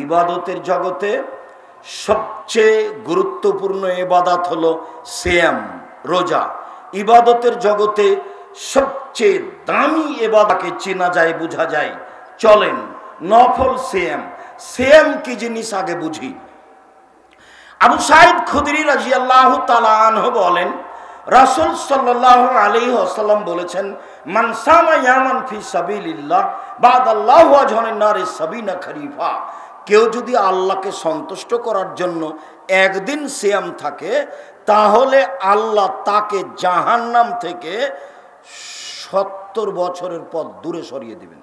ইবাদতের জগতে সবচেয়ে গুরুত্বপূর্ণ ইবাদত হলো সিয়াম, রোজা। ইবাদতের জগতে সবচেয়ে দামি ইবাদতকে চেনা যায়, বোঝা যায়। চলেন নফল সিয়াম। সিয়াম কি জিনিস আগে বুঝি। আবু সাঈদ খুদরি রাদিয়াল্লাহু তাআলা আনহু বলেন, রাসূল সাল্লাল্লাহু আলাইহি ওয়াসাল্লাম বলেছেন, মান সামা ইয়ামান ফি সাবিলিল্লাহ বাদাল্লাহু আজহানিন নারি সাবিনা খরিফা। কেউ যদি আল্লাহকে সন্তুষ্ট করার জন্য একদিন সিয়াম থাকে, তাহলে আল্লাহ তাকে জাহান্নাম থেকে 70 বছরের পথ দূরে সরিয়ে দিবেন।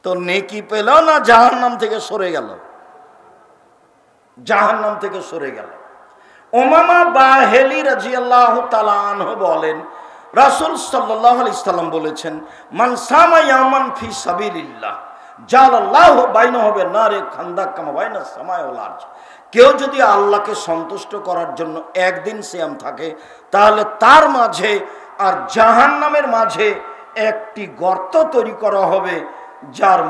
তো নেকি পেল না জাহান্নাম থেকে সরে গেল, জাহান্নাম থেকে সরে গেল। উমামা বাহেলি রাদিয়াল্লাহু তাআলা আনহু বলেন, রাসূল সাল্লাল্লাহু আলাইহি সাল্লাম বলেছেন, মান সামা ইয়ামান ফি সাবিলিল্লাহ জালাল্লাহু বাইনাহু ওয়া বাইনান নারে খান্দাক কামা বাইনাস সামাই ওয়াল আরজ। কেউ যদি আল্লাহকে সন্তুষ্ট করার জন্য একদিন সিয়াম থাকে, তাহলে তার মাঝে আর জাহান্নামের মাঝে একটি গর্ত তৈরি করা হবে, যার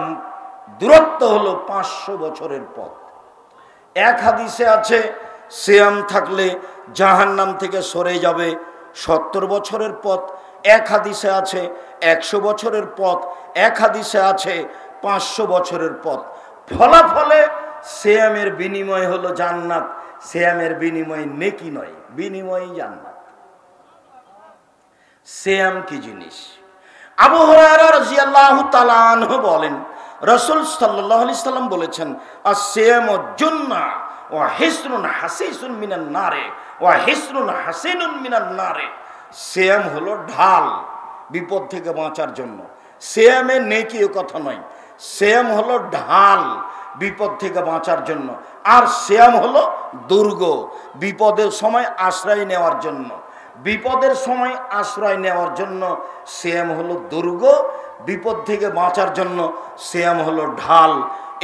দূরত্ব হলো 500 বছরের পথ। এক হাদিসে আছে সিয়াম থাকলে জাহান্নাম থেকে সরে যাবে 70 বছরের পথ। এক হাদিসে আছে 100 বছরের পথ। এক হাদিসে আছে 500 বছরের পথ। ফলাফলে সিয়ামের বিনিময় হলো জান্নাত। সিয়ামের বিনিময় নেকি নয়, বিনিময় জান্নাত। সিয়াম কি জিনিস? আবু হুরায়রা রাদিয়াল্লাহু তাআলা আনহু বলেন, রাসূল সাল্লাল্লাহু আলাইহি সাল্লাম বলেছেন, আস-সিয়ামু জুন্নাহ ওয়া হিসনুন হাসিসুন মিনান নারে ওয়া হিসনুন হাসিনুন মিনান নারে। সিয়াম হলো ঢাল বিপদ থেকে বাঁচার জন্য। সিয়ামে নেকি ও কথা নয়। সিয়াম হলো ঢাল বিপদ থেকে বাঁচার জন্য। আর সিয়াম হলো দুর্গ, বিপদের সময় আশ্রয় নেওয়ার জন্য। বিপদের সময় আশ্রয় নেওয়ার জন্য সিয়াম হলো দুর্গ, বিপদ থেকে বাঁচার জন্য সিয়াম হলো ঢাল।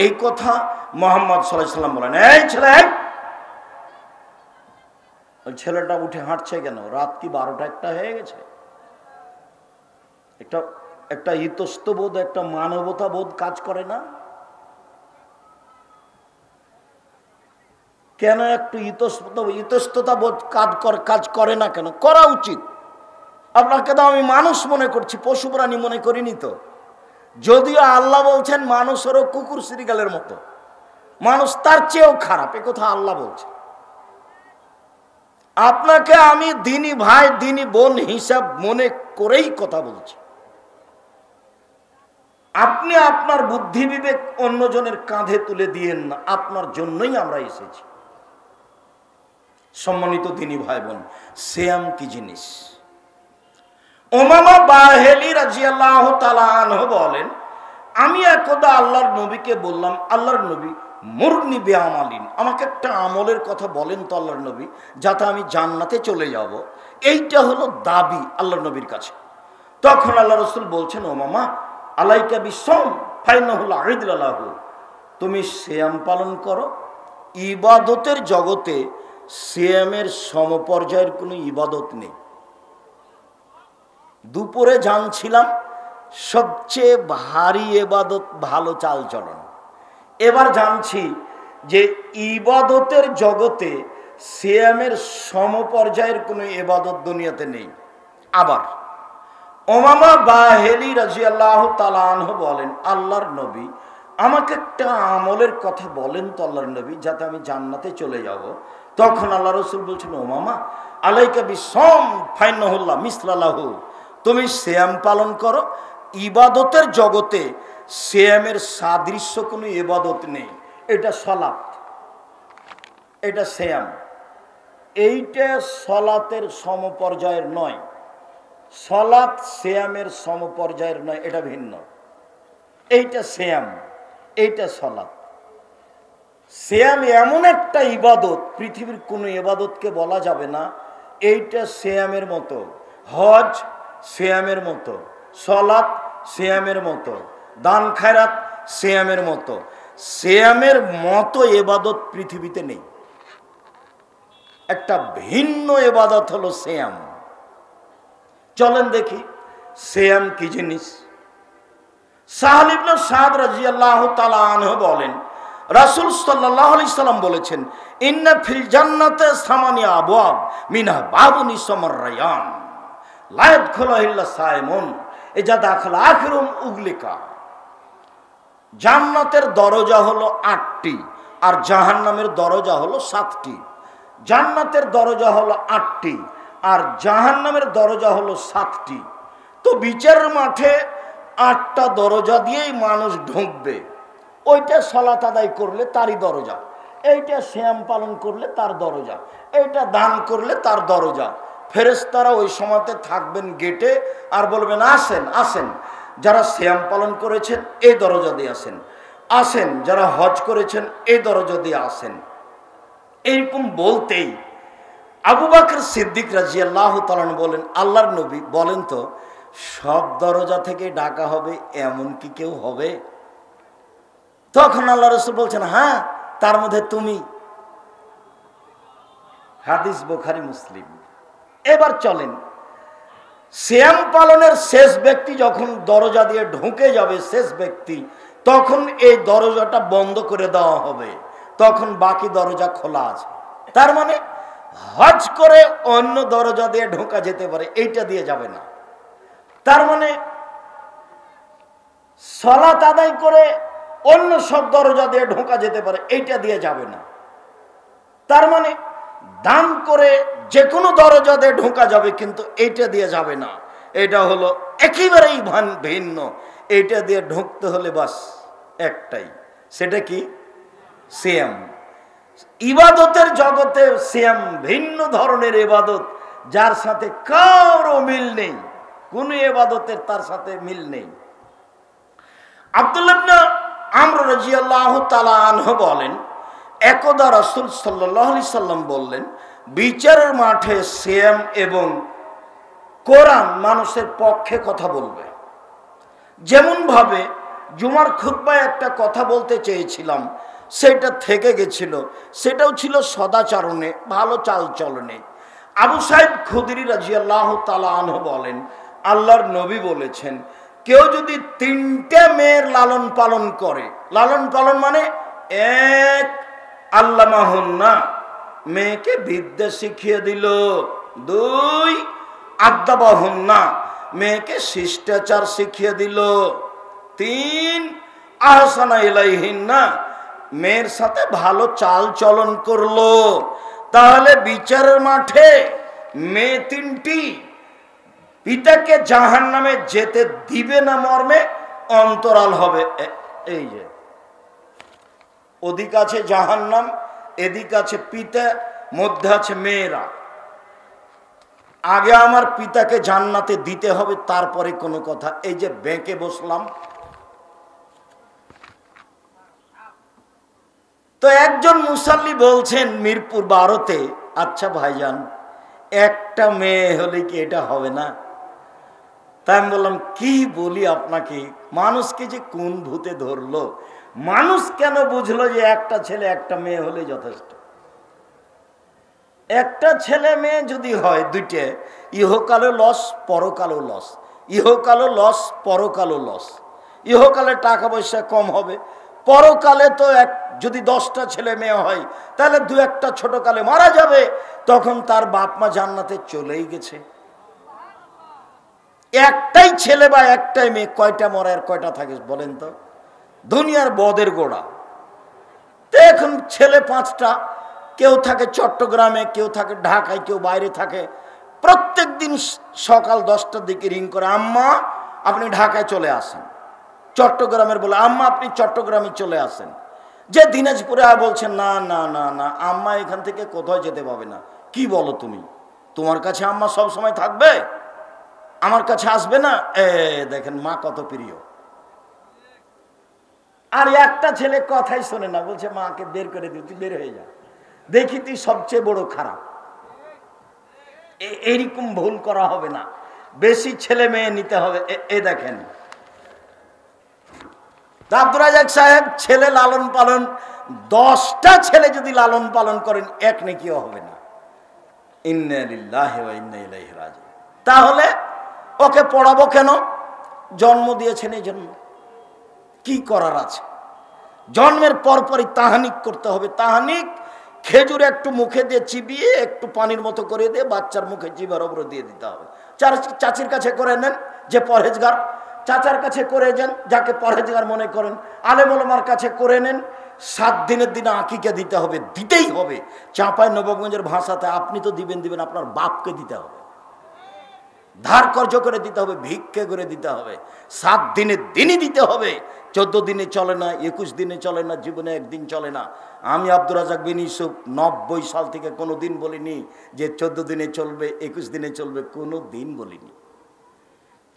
এই কথা মুহাম্মদ সাল্লাল্লাহু আলাইহি সাল্লাম বলেন। এই ছেলে, ওই ছেলেটা উঠে হাঁটছে কেন? রাত কি 12টা-1টা হয়ে গেছে? একটা ইতস্তবোধ, একটা মানবতা বোধ কাজ করে না? কেন একটু ইতস্ততা বোধ কাজ করে না কেন? করা উচিত। আপনাকে তো আমি মানুষ মনে করছি, পশু প্রাণী মনে করিনি তো। যদিও আল্লাহ বলছেন মানুষেরও কুকুর শ্রীগালের মতো, মানুষ তার চেয়েও খারাপ, এ কথা আল্লাহ বলছে। আপনাকে আমি দিনী ভাই, দিনী বোন হিসাব মনে করেই কথা বলছি। আপনি আপনার বুদ্ধি বিবেক অন্যজনের কাঁধে তুলে দিয়েন না। আপনার জন্যই আমরা এসেছি। সম্মানিত দিনী ভাই বোন, সিয়াম কি জিনিস? উমামা বাহেলি রাদিয়াল্লাহু তাআলা আনহু বলেন, আমি একদা আল্লাহর নবীকে বললাম, আল্লাহর নবী মুরনি বিআমালিন, আমাকে একটা আমলের কথা বলেন তো আল্লাহর নবী, যাতে আমি জান্নাতে চলে যাব। এইটা হলো দাবি আল্লাহর নবীর কাছে। তখন আল্লাহ রাসূল বলছেন, উমামা আলাইকা বিসওম ফাইনাহুল আইদুল্লাহ, তুমি সিয়াম পালন করো। ইবাদতের জগতে সিয়ামের সমপর্যায়ের কোনো ইবাদত নেই। দুপুরে জানছিলাম সবচেয়ে ভারী ইবাদত ভালো চালচলন। এবার জানছি যে ইবাদতের জগতে সিয়ামের সমপর্যায়ের কোনো ইবাদত দুনিয়াতে নেই। আবার উমামা বাহেলি রাদিয়াল্লাহু তাআলা আনহু বলেন, আল্লাহর নবী আমাকে একটা আমলের কথা বলেন তো আল্লাহর নবী, যাতে আমি জান্নাতে চলে যাব। তখন আল্লাহ রাসূল বলছেন, উমামা আলাইকা বিসওম ফাইনাহুল্লাহ মিসলালাহু, তুমি সিয়াম পালন করো। ইবাদতের জগতে সিয়ামের সাদৃশ্য কোনো ইবাদত নেই। এটা সালাত, এটা সিয়াম। এইটা সালাতের সমপর্যায়ের নয়। সালাত সিয়ামের সমপর্যায়ের নয়, এটা ভিন্ন। এইটা সিয়াম, এইটা সালাত। সিয়াম এমন একটা ইবাদত, পৃথিবীর কোনো ইবাদতকে বলা যাবে না এইটা সিয়ামের মতো। হজ সিয়ামের মতো, সালাত সিয়ামের মতো, দান খায়রাত সিয়ামের মতো। সিয়ামের মতো ইবাদত পৃথিবীতে নেই। একটা ভিন্ন ইবাদত হলো সিয়াম। চলেন দেখি সিয়াম কি জিনিস। সাহল ইবনে সাদ রাদিয়াল্লাহু তাআলা আনহু বলেন, রাসূল সাল্লাল্লাহু আলাইহি সাল্লাম বলেছেন, ইন্না ফিল জান্নাতে সামানিয়া আবওয়াব মিনহা বাবুন ইসমুর রায়্যান লা ইয়াদখুলুহু ইল্লা সাইমুন ইজা দাখালা আখিরুম উগলিকা। জান্নাতের দরজা হলো 8টি আর জাহান্নামের দরজা হলো 7টি। জান্নাতের দরজা হলো 8টি আর জাহান্নামের দরজা হলো 7টি। তো বিচারের মাঠে 8টা দরজা দিয়েই মানুষ ঢুকবে। ওইটা সালাত আদায় করলে তারই দরজা, এইটা সিয়াম পালন করলে তার দরজা, এইটা দান করলে তার দরজা। ফেরেশতারা ওই সময়তে থাকবেন গেটে আর বলবেন, আসেন আসেন, যারা সিয়াম পালন করেছেন এই দরজা দিয়ে আসেন, আসেন যারা হজ করেছেন এই দরজা দিয়ে আসেন। এইরকম বলতেই আবু বকর সিদ্দিক রাদিয়াল্লাহু তাআলা বলেন, আল্লাহর নবী বলেন তো, সব দরজা থেকে ডাকা হবে এমন কি কেউ হবে? তখন আল্লাহ রাসূল বলছেন, হ্যাঁ, তার মধ্যে তুমি। হাদিস বুখারী মুসলিম। এবার চলেন, সিয়াম পালনের শেষ ব্যক্তি যখন দরজা দিয়ে ঢুকে যাবে, শেষ ব্যক্তি, তখন এই দরজাটা বন্ধ করে দেওয়া হবে, তখন বাকি দরজা খোলা আছে। তার মানে হজ করে অন্য দরজা দিয়ে ঢোকা যেতে পারে, এইটা দিয়ে যাবে না। তার মানে সালাত আদায় করে অন্য সব দরজা দিয়ে ঢোকা যেতে পারে, এইটা দিয়ে যাবে না। তার মানে দান করে যে কোনো দরজা দিয়ে ঢোকা যাবে, কিন্তু এইটা দিয়ে যাবে না। এটা হলো একেবারেই ভিন্ন। এইটা দিয়ে ঢুকতে হলে বাস একটাই, সেটা কি? সিয়াম। ইবাদতের জগতে সিয়াম ভিন্ন ধরনের ইবাদত, যার সাথে কারো মিল নেই, কোন ইবাদতের তার সাথে মিল নেই। আব্দুল্লাহ ইবনে আমর রাদিয়াল্লাহু তাআলা আনহু বলেন, একদা রাসূল সাল্লাল্লাহু আলাইহি সাল্লাম বললেন, বিচারের মাঠে সিয়াম এবং কোরআন মানুষের পক্ষে কথা বলবে। যেমন ভাবে জুমার খুতবায় একটা কথা বলতে চেয়েছিলাম, সেটা থেকে গেছিল, সেটাও ছিল সদাচরণে, ভালো চালচলনে। আবু সাঈদ খুদরি রাদিয়াল্লাহু তাআলা আনহু বলেন, আল্লাহর নবী বলেছেন, কেউ যদি 3টে মেয়ের লালন পালন করে, লালন পালন মানে 1 আল্লামাহুন্না, মেয়েকে বিদ্যা শিখিয়ে দিল, 2 আদাবাহুন্না, মেয়েকে শিষ্টাচার শিখিয়ে দিল, 3 আহসানা ইলাইহিন্না, মেয়ের সাথে ভালো চাল চলন করলো। তাহলে বিচারের মাঠে মেয়ে 3টি পিতাকে জাহান্নামে যেতে দিবে না মর্মে অন্তরাল হবে। এই যে ওদিক আছে জাহান্নাম, এদিক আছে পিতা, মধ্যে আছে মেয়েরা। আগে আমার পিতাকে জান্নাতে দিতে হবে, তারপরে কোনো কথা। এই যে বেঁকে বসলাম, তো একজন মুসাল্লি বলছেন মিরপুর 12তে, আচ্ছা ভাইজান, একটা মেয়ে হলে কি এটা হবে না? তাই আমি বললাম, কি বলি আপনাকে, মানুষকে যে কোন ভূতে ধরলো, মানুষ কেন বুঝলো যে একটা ছেলে একটা মেয়ে হলে যথেষ্ট? একটা ছেলে মেয়ে যদি হয়, 2টে, ইহকালে লস, পরকালও লস, ইহকালও লস, পরকালও লস। ইহকালে টাকা পয়সা কম হবে, পরকালে তো যদি 10টা ছেলে মেয়ে হয়, তাহলে 2-1টা ছোটকালে মারা যাবে, তখন তার বাপ মা জান্নাতে চলেই গেছে। একটাই ছেলে বা একটাই মেয়ে, কয়টা মরে আর কয়টা থাকে বলেন তো? দুনিয়ার বদের গোড়া। তো এখন ছেলে 5টা, কেউ থাকে চট্টগ্রামে, কেউ থাকে ঢাকায়, কেউ বাইরে থাকে। প্রত্যেক দিন সকাল 10টার দিকে রিং করে, আম্মা আপনি ঢাকায় চলে আসেন। চট্টগ্রামের বলে, আম্মা আপনি চট্টগ্রামে চলে আসেন। যে দিনাজপুরে বলছেন, না না না না, আম্মা এখান থেকে কোথাও যেতে পাবে না। কি বলো তুমি? তোমার কাছে আম্মা সব সময় থাকবে, আমার কাছে আসবে না? দেখেন মা কত প্রিয়। আর একটা ছেলে কথাই শোনে না, বলছে মাকে বের করে দিও, তুই বের হয়ে যা, দেখি তুই সবচেয়ে বড় খারাপ। এইরকম ভুল করা হবে না, বেশি ছেলে মেয়ে নিতে হবে। দেখেন আব্দুর রাজ্জাক সাহেব ছেলে লালন পালন, 10টা ছেলে যদি লালন পালন করেন, 1 নেকিও হবে না। ইন্না লিল্লাহি ওয়া ইন্না ইলাইহি রাজিউন। তাহলে ওকে পড়াবো কেন? জন্ম দিয়েছেন এই জন্য। কি করার আছে? জন্মের পরপরই তাহানিক করতে হবে। তাহানিক খেজুর একটু মুখে দিয়ে চিবিয়ে একটু পানির মতো করে দিয়ে বাচ্চার মুখে জিভার ওপরে দিয়ে দিতে হবে। চাচির কাছে করে নেন যে পরহেজগার, চাচার কাছে করে যান যাকে পরহেজগার মনে করেন, আলেম ওলামার কাছে করে নেন। 7 দিনের দিনে আকিকা দিতে হবে, দিতেই হবে। চাঁপাই নবাবগঞ্জের ভাষাতে আপনি তো দিবেন, আপনার বাপকে দিতে হবে, ধার কর্জ করে দিতে হবে, ভিক্ষে করে দিতে হবে। 7 দিনের দিনই দিতে হবে। 14 দিনে চলে না, 21 দিনে চলে না, জীবনে একদিন চলে না। আমি আব্দুর রাজ্জাক বিন ইউসুফ 90 সাল থেকে কোনো দিন বলিনি যে 14 দিনে চলবে, 21 দিনে চলবে, কোনো দিন বলিনি।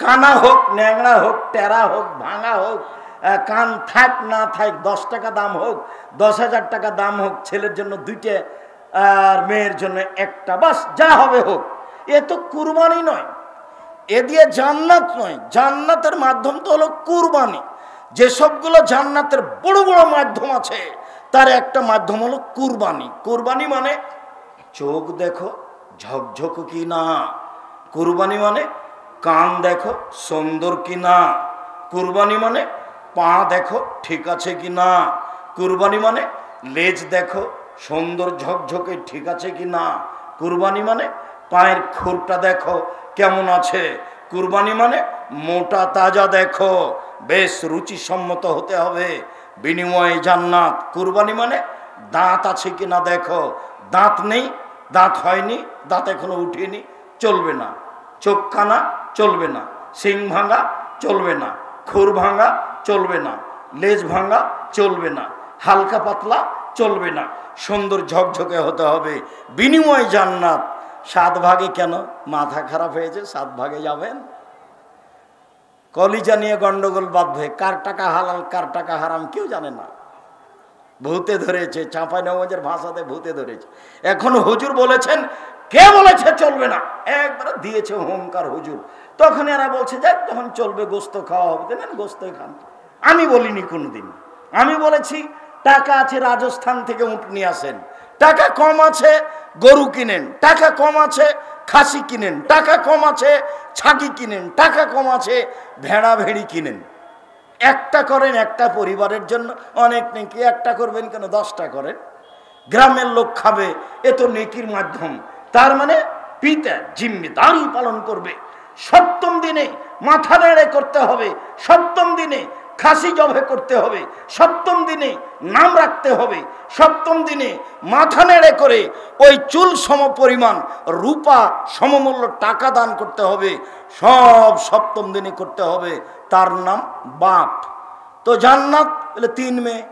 কানা হোক, ন্যাংরা হোক, টেরা হোক, ভাঙা হোক, কান থাক না থাক, 10 টাকা দাম হোক, 10,000 টাকা দাম হোক, ছেলের জন্য 2টে আর মেয়ের জন্য 1টা, বাস যা হবে হোক। এ তো কুরবানি নয়, এ দিয়ে জান্নাত নয়। জান্নাতের মাধ্যম তো হলো কুরবানি। যেসবগুলো জান্নাতের বড় বড় মাধ্যম আছে তার একটা মাধ্যম হলো কুরবানি। কুরবানি মানে চোখ দেখো ঝকঝক কি না, কুরবানি মানে কান দেখো সুন্দর কি না, কুরবানি মানে পা দেখো ঠিক আছে কি না, কুরবানি মানে লেজ দেখো সুন্দর ঝকঝকে ঠিক আছে কি না, কুরবানি মানে পায়ের খুরটা দেখো কেমন আছে, কুরবানি মানে মোটা তাজা দেখো, বেশ রুচিসম্মত হতে হবে, বিনিময়ে জান্নাত। কুরবানি মানে দাঁত আছে কিনা দেখো, দাঁত নেই, দাঁত হয়নি, দাঁত এখনো উঠেনি, চলবে না। চোখ কানা চলবে না, শিং ভাঙা চলবে না, খুর ভাঙা চলবে না, লেজ ভাঙা চলবে না, হালকা পাতলা চলবে না, সুন্দর ঝকঝকে হতে হবে, বিনিময় জান্নাত। 7 ভাগে কেন? মাথা খারাপ হয়েছে, 7 ভাগে যাবেন? কলিজা নিয়ে গন্ডগোল বাঁধবে, কার টাকা হালাল কার টাকা হারাম কেউ জানে না। ভূতে ধরেছে, চাঁপাইনবাবগঞ্জের ভাষাতে ভূতে ধরেছে। এখন হুজুর বলেছেন, কে বলেছে চলবে না? একবার দিয়েছে হুঙ্কার হুজুর। তখন এরা বলছে যাক তখন চলবে, গোস্ত খাওয়া হবে, দেন গোস্তই খান। আমি বলিনি কোনোদিন, আমি বলেছি টাকা আছে রাজস্থান থেকে উট নিয়ে আসেন, টাকা কম আছে গরু কিনেন, টাকা কম আছে খাসি কিনেন, টাকা কম আছে ছাগি কিনেন, টাকা কম আছে ভেড়া ভেড়ি কিনেন। একটা করেন একটা পরিবারের জন্য, অনেক নেকি। একটা করবেন কেন, 10টা করেন, গ্রামের লোক খাবে, এ তো নেকির মাধ্যম। তার মানে পিতা জিম্মেদারি পালন করবে। 7ম দিনে মাথা নেড়ে করতে হবে, 7ম দিনে খাসি জবে করতে হবে, 7ম দিনে নাম রাখতে হবে, 7ম দিনে মাথা নেড়ে করে ওই চুল সম পরিমাণ রূপা সমমূল্য টাকা দান করতে হবে, সব 7ম দিনে করতে হবে। তার নাম বাপ। তো জান্নাত 3 মেয়ে।